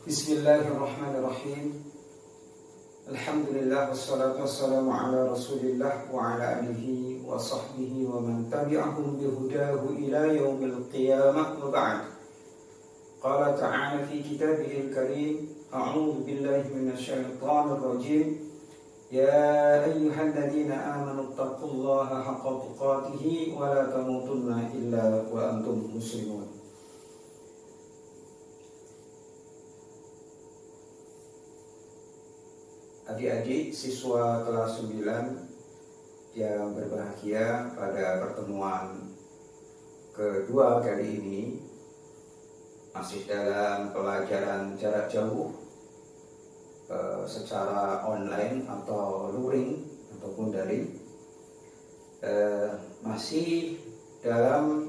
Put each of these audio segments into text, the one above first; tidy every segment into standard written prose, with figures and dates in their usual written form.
Bismillahirrahmanirrahim. Alhamdulillah wassalatu wassalamu ala Rasulillah wa ala alihi wa sahbihi wa man tabi'ahum bihudahu ila yaumil qiyamah wa ba'd. Qala ta'ala fi kitabihil karim, a'udzu billahi minasyaitonir rajim. Ya ayyuhalladzina amanu taqullaha haqqa tuqatih wa la tamutunna illa wa antum muslimun. Adik-adik siswa kelas 9 yang berbahagia, pada pertemuan kedua kali ini masih dalam pelajaran jarak jauh secara online atau luring ataupun daring, masih dalam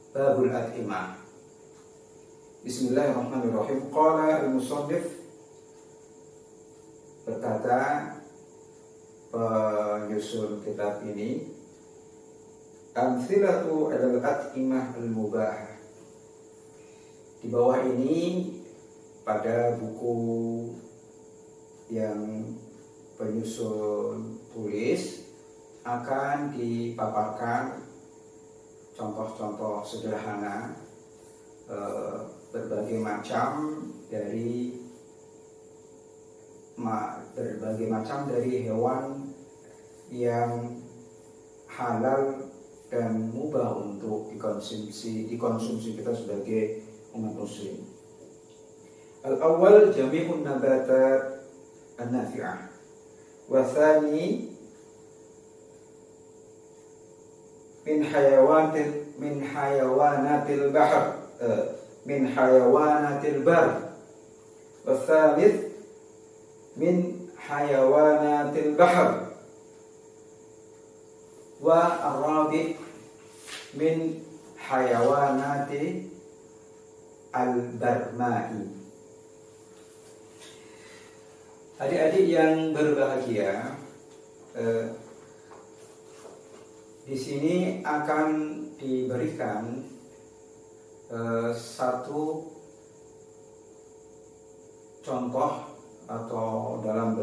babul at'imah. Bismillahirrahmanirrahim. Qala al-musannif, berkata penyusun kitab ini, amthilatu al-at'imah al-mubah. Di bawah ini pada buku yang penyusun tulis akan dipaparkan contoh-contoh sederhana berbagai macam dari hewan yang halal dan mubah untuk dikonsumsi kita sebagai umat muslim. Al-awwal jami'un nabatat an-nafi'ah, wa thani min hayawanatil bar, wa thalith min hayawanatil bahr, wa ar-rabi' min hayawanati al-barma'i. Adik-adik yang berbahagia, di sini akan diberikan satu contoh atau dalam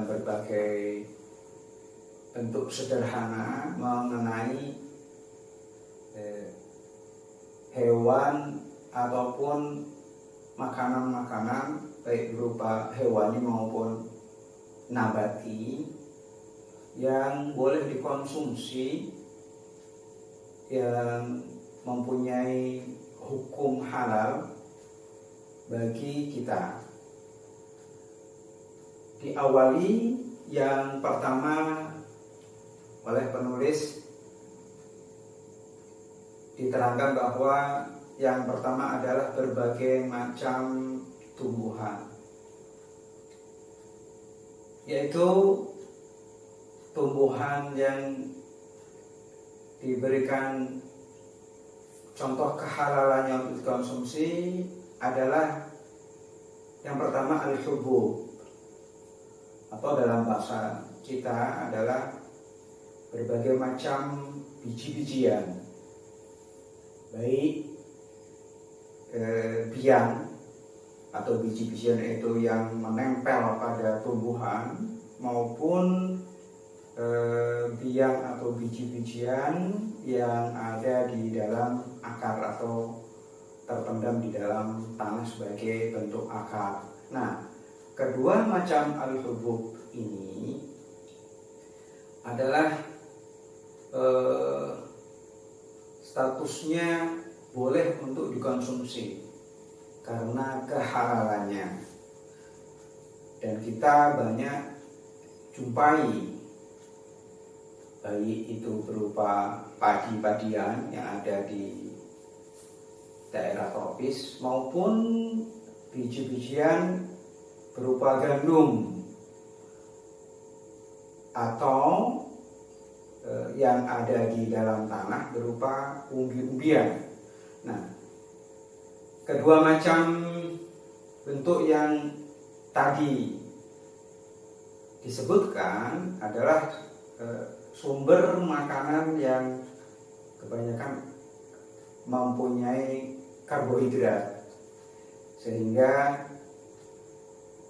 berbagai bentuk sederhana mengenai hewan ataupun makanan-makanan baik berupa hewani maupun nabati yang boleh dikonsumsi, yang mempunyai hukum halal bagi kita. Diawali yang pertama oleh penulis, diterangkan bahwa yang pertama adalah berbagai macam tumbuhan, yaitu tumbuhan yang diberikan contoh kehalalannya untuk dikonsumsi adalah yang pertama al-hubub, atau dalam bahasa kita adalah berbagai macam biji-bijian, baik biang atau biji-bijian itu yang menempel pada tumbuhan maupun biang atau biji-bijian yang ada di dalam akar atau terpendam di dalam tanah sebagai bentuk akar. Nah, kedua macam al-hubub ini adalah statusnya boleh untuk dikonsumsi karena kehalalannya, dan kita banyak jumpai, baik itu berupa padi-padian yang ada di daerah tropis maupun biji-bijian berupa gandum atau yang ada di dalam tanah berupa umbi-umbian. Nah, kedua macam bentuk yang tadi disebutkan adalah sumber makanan yang kebanyakan mempunyai karbohidrat, sehingga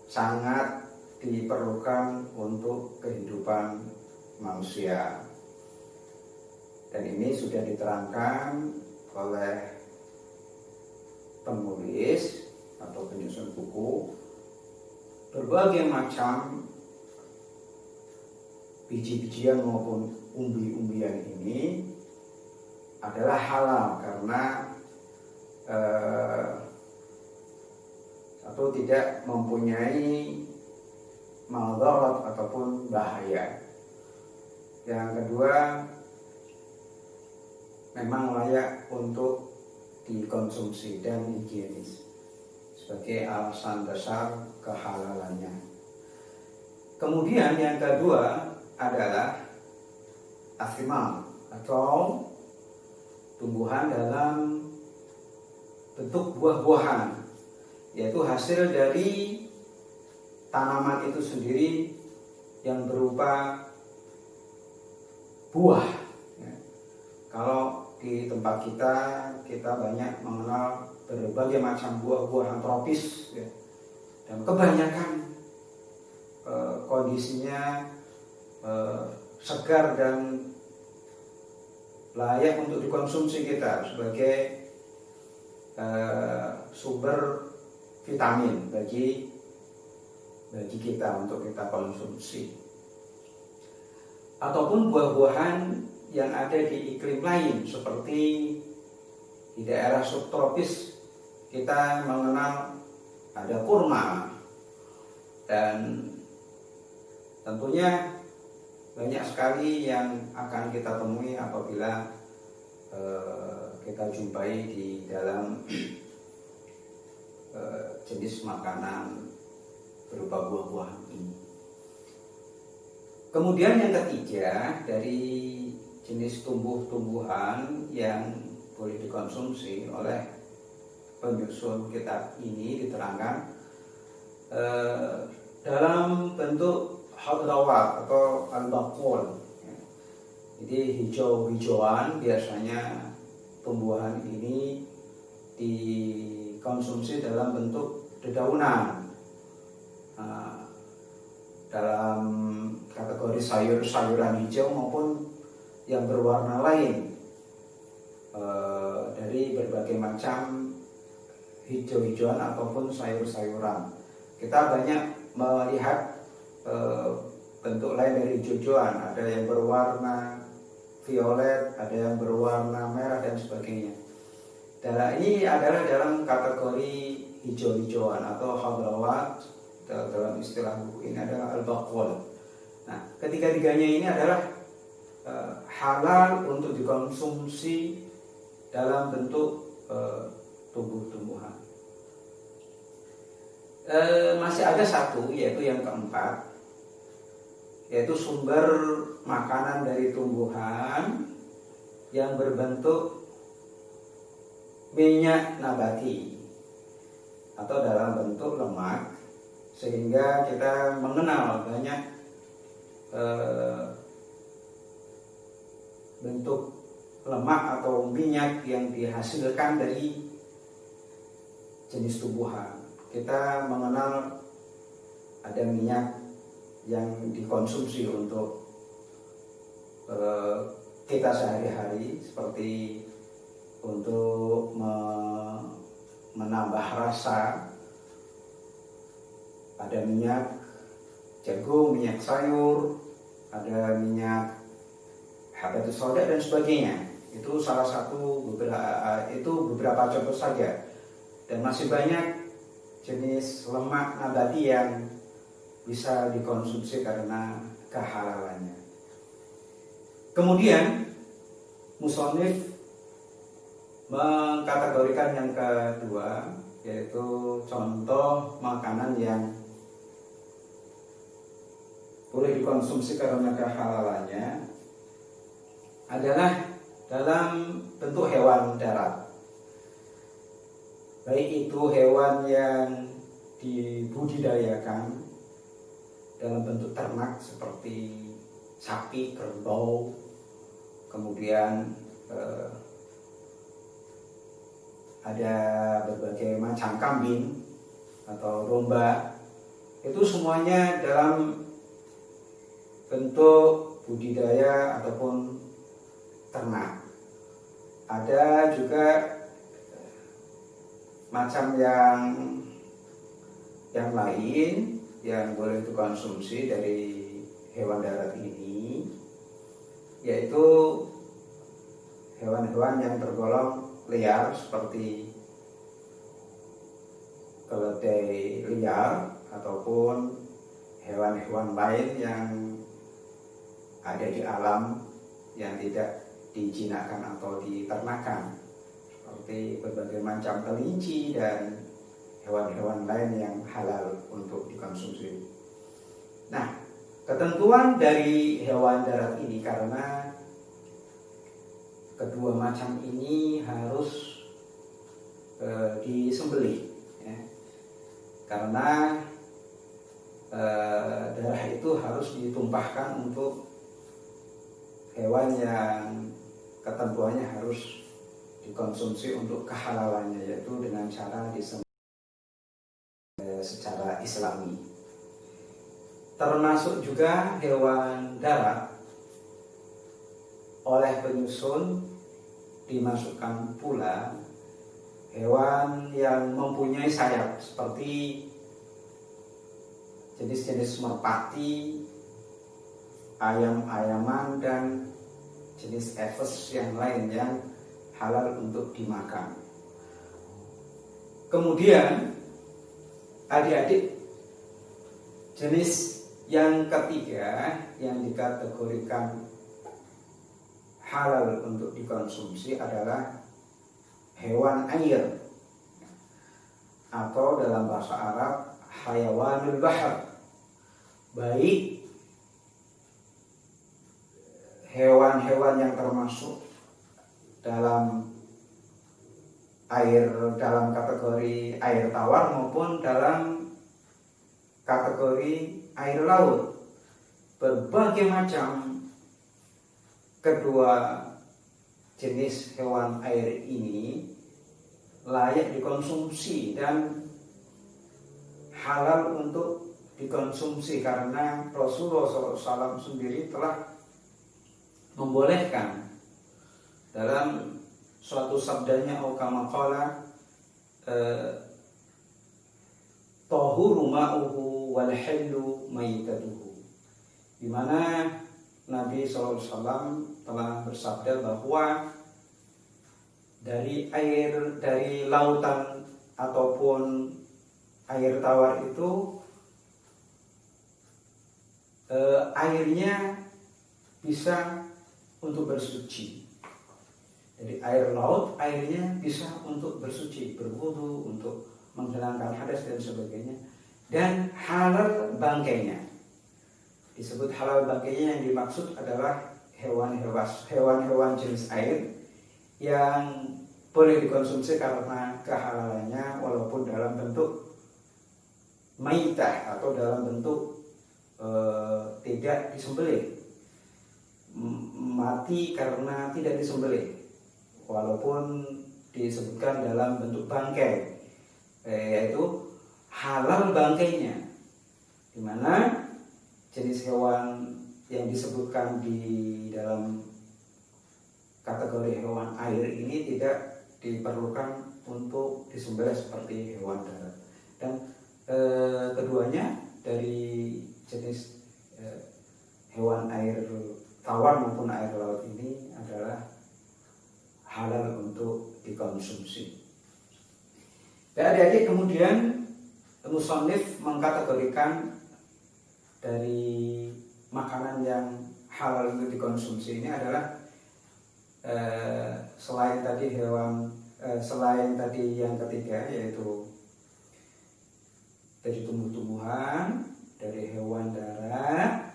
sangat diperlukan untuk kehidupan manusia. Dan ini sudah diterangkan oleh penulis atau penyusun buku. Berbagai macam biji-bijian maupun umbi-umbian ini adalah halal karena atau tidak mempunyai madarat ataupun bahaya. Yang kedua, memang layak untuk dikonsumsi dan higienis sebagai alasan dasar kehalalannya. Kemudian yang kedua adalah athimar atau tumbuhan dalam bentuk buah-buahan, yaitu hasil dari tanaman itu sendiri yang berupa buah. Kalau di tempat kita banyak mengenal berbagai macam buah-buahan tropis, dan kebanyakan kondisinya segar dan layak untuk dikonsumsi kita sebagai sumber vitamin bagi kita untuk kita konsumsi. Ataupun buah-buahan yang ada di iklim lain seperti di daerah subtropis kita mengenal ada kurma, dan tentunya banyak sekali yang akan kita temui apabila kita jumpai di dalam jenis makanan berupa buah-buahan ini. Kemudian yang ketiga, dari jenis tumbuh-tumbuhan yang boleh dikonsumsi oleh penyusun kitab ini diterangkan dalam bentuk khadrawat atau al-baqul. Jadi hijau-hijauan, biasanya tumbuhan ini dikonsumsi dalam bentuk dedaunan. Dalam kategori sayur-sayuran hijau maupun yang berwarna lain, dari berbagai macam hijau-hijauan ataupun sayur-sayuran. Kita banyak melihat bentuk lain dari hijau-hijauan, ada yang berwarna violet, ada yang berwarna merah dan sebagainya. Dan ini adalah dalam kategori hijau-hijauan atau khadrawat. Dalam istilah buku ini adalah al-baqul. Nah, ketiga-tiganya ini adalah halal untuk dikonsumsi dalam bentuk tumbuh-tumbuhan. Masih ada satu, yaitu yang keempat, yaitu sumber makanan dari tumbuhan yang berbentuk minyak nabati atau dalam bentuk lemak, sehingga kita mengenal banyak bentuk lemak atau minyak yang dihasilkan dari jenis tumbuhan. Kita mengenal ada minyak yang dikonsumsi untuk kita sehari-hari, seperti untuk menambah rasa. Ada minyak jagung, minyak sayur, ada minyak habatus sauda dan sebagainya. Itu salah satu beberapa contoh saja. Dan masih banyak jenis lemak nabati yang bisa dikonsumsi karena kehalalannya. Kemudian musonif mengkategorikan yang kedua, yaitu contoh makanan yang boleh dikonsumsi karena kehalalannya adalah dalam bentuk hewan darat. Baik itu hewan yang dibudidayakan dalam bentuk ternak seperti sapi, kerbau, kemudian ada berbagai macam kambing atau domba, itu semuanya dalam bentuk budidaya ataupun ternak. Ada juga macam yang lain yang boleh dikonsumsi dari hewan darat ini, yaitu hewan-hewan yang tergolong liar seperti keledai liar ataupun hewan-hewan lain yang ada di alam yang tidak dijinakkan atau diternakan, seperti berbagai macam kelinci dan hewan-hewan lain yang halal untuk dikonsumsi. Nah, ketentuan dari hewan darat ini, karena kedua macam ini harus disembelih, ya. Karena darah itu harus ditumpahkan untuk hewan yang ketentuannya harus dikonsumsi untuk kehalalannya, yaitu dengan cara disembelih secara Islami. Termasuk juga hewan darat oleh penyusun dimasukkan pula hewan yang mempunyai sayap seperti jenis-jenis merpati, ayam-ayaman, dan jenis aves yang lain yang halal untuk dimakan. Kemudian adik-adik, jenis yang ketiga yang dikategorikan halal untuk dikonsumsi adalah hewan air, atau dalam bahasa Arab hayawanul bahr. Baik hewan-hewan yang termasuk dalam kategori air tawar maupun dalam kategori air laut. Berbagai macam kedua jenis hewan air ini layak dikonsumsi dan halal untuk dikonsumsi, karena Rasulullah SAW sendiri telah membolehkan dalam suatu sabdanya, atau kama qala tahuru ma'uhu wal hillu maitatuhu, di mana Nabi SAW telah bersabda bahwa dari lautan ataupun air tawar itu airnya bisa untuk bersuci. Dari air laut airnya bisa untuk bersuci, berwudu, untuk menghilangkan hadas dan sebagainya. Dan halal bangkainya. Disebut halal bangkainya, yang dimaksud adalah hewan-hewan jenis air yang boleh dikonsumsi karena kehalalannya, walaupun dalam bentuk maitah atau dalam bentuk tidak disembelih, mati karena tidak disembelih, walaupun disebutkan dalam bentuk bangkai, yaitu halal bangkainya, di mana jenis hewan yang disebutkan di dalam kategori hewan air ini tidak diperlukan untuk disembelih seperti hewan darat. Dan keduanya dari jenis hewan air tawar maupun air laut ini adalah halal untuk dikonsumsi. Dan adik-adik, kemudian musannif mengkategorikan dari makanan yang halal untuk dikonsumsi ini adalah selain tadi yang ketiga, yaitu dari tumbuh-tumbuhan, dari hewan darat,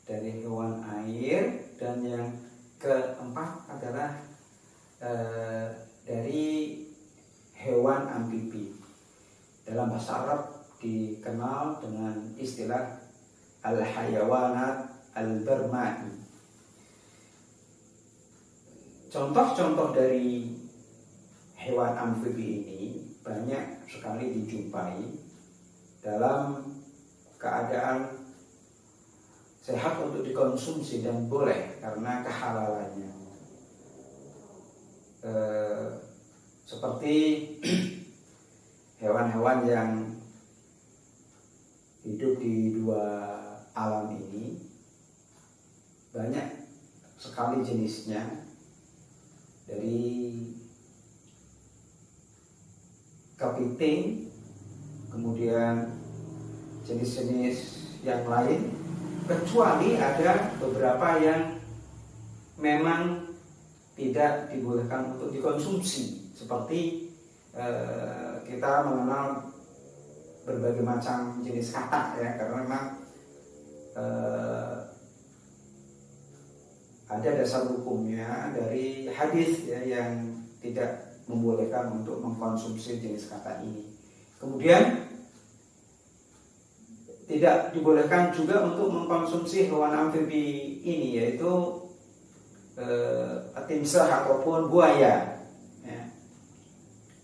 dari hewan air, dan yang keempat adalah dari hewan amfibi. Dalam bahasa Arab dikenal dengan istilah al-hayawanat al-barma'i. Contoh-contoh dari hewan amfibi ini banyak sekali dijumpai dalam keadaan sehat untuk dikonsumsi dan boleh karena kehalalannya. Seperti hewan-hewan yang hidup di dua alam ini, banyak sekali jenisnya, dari kepiting, kemudian jenis-jenis yang lain, kecuali ada beberapa yang memang tidak dibolehkan untuk dikonsumsi, seperti kita mengenal berbagai macam jenis katak ya, karena memang ada dasar hukumnya dari hadis ya, yang tidak membolehkan untuk mengkonsumsi jenis katak ini. Kemudian tidak dibolehkan juga untuk mengkonsumsi hewan amfibi ini, yaitu timsah ataupun buaya ya.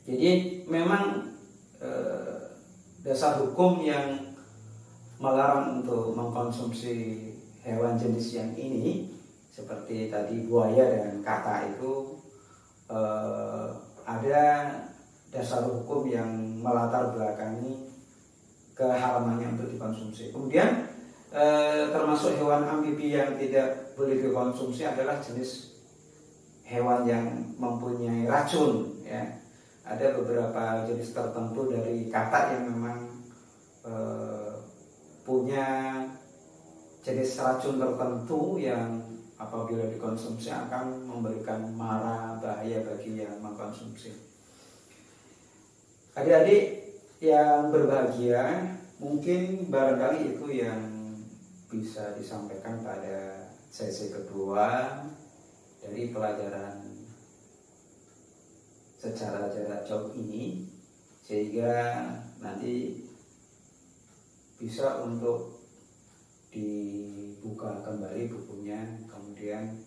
Jadi memang dasar hukum yang melarang untuk mengkonsumsi hewan jenis yang ini, seperti tadi buaya dan katak itu, ada dasar hukum yang melatar belakangi keharamannya untuk dikonsumsi. Kemudian termasuk hewan amfibi yang tidak boleh dikonsumsi adalah jenis hewan yang mempunyai racun ya. Ada beberapa jenis tertentu dari katak yang memang punya jenis racun tertentu yang apabila dikonsumsi akan memberikan mara bahaya bagi yang mengkonsumsi. Adik-adik yang berbahagia, mungkin barangkali itu yang bisa disampaikan pada sesi kedua dari pelajaran secara jarak jauh ini, sehingga nanti bisa untuk dibuka kembali bukunya. Kemudian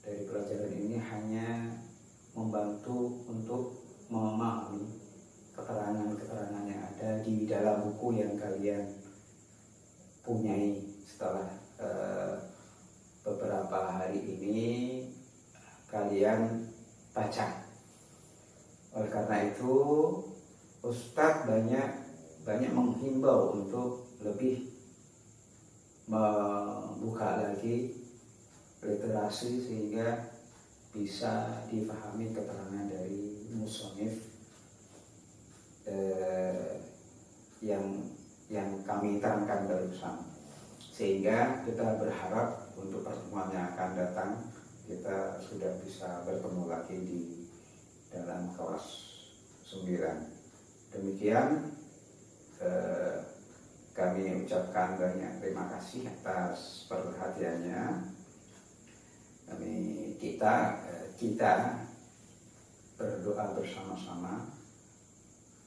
dari pelajaran ini hanya membantu untuk memahami keterangan-keterangan yang ada di dalam buku yang kalian punyai setelah beberapa hari ini kalian baca. Oleh karena itu Ustadz banyak menghimbau untuk lebih membuka lagi literasi sehingga bisa dipahami keterangan dari musonif yang kami terangkan barusan, sehingga kita berharap untuk pertemuan yang akan datang kita sudah bisa bertemu lagi di dalam kelas 9. Demikian kami ucapkan banyak terima kasih atas perhatiannya. Kita berdoa bersama-sama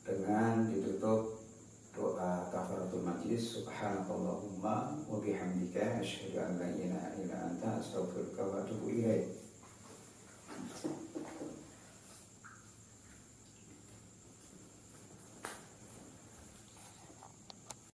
dengan ditutup doa kafaratul majlis. Subhanakallahumma wa bihamdika asyhadu an la ilaha illa anta astaghfiruka wa atubu ilaik.